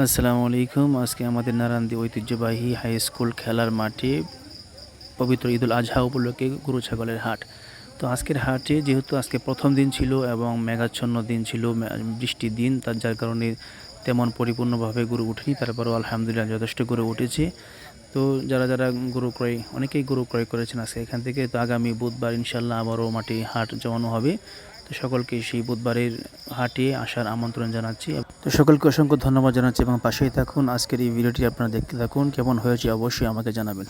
আসসালামু আলাইকুম। আজকে আমাদের নারান্দী ঐতিহ্যবাহী হাই স্কুল খেলার মাঠে পবিত্র ঈদুল আজহা উপলক্ষে গরু ছাগলের হাট। তো আজকের হাটে যেহেতু আজকে প্রথম দিন ছিল এবং মেঘাচ্ছন্ন দিন ছিল, বৃষ্টির দিন, তার যার কারণে তেমন পরিপূর্ণভাবে গরু উঠেনি। তারপরেও আলহামদুলিল্লাহ যথেষ্ট গরু উঠেছে। তো যারা গরু ক্রয়, অনেকেই গরু ক্রয় করেছেন আজকে এখান থেকে। তো আগামী বুধবার ইনশাল্লাহ আবারও মাঠে হাট জমানো হবে। তো সকলকে সেই বুধবারের হাটে আসার আমন্ত্রণ জানাচ্ছি। তো সকলকে অসংখ্য ধন্যবাদ জানাচ্ছি এবং পাশেই থাকুন। আজকের এই ভিডিওটি আপনারা দেখতে থাকুন। কেমন হয়েছে অবশ্যই আমাকে জানাবেন।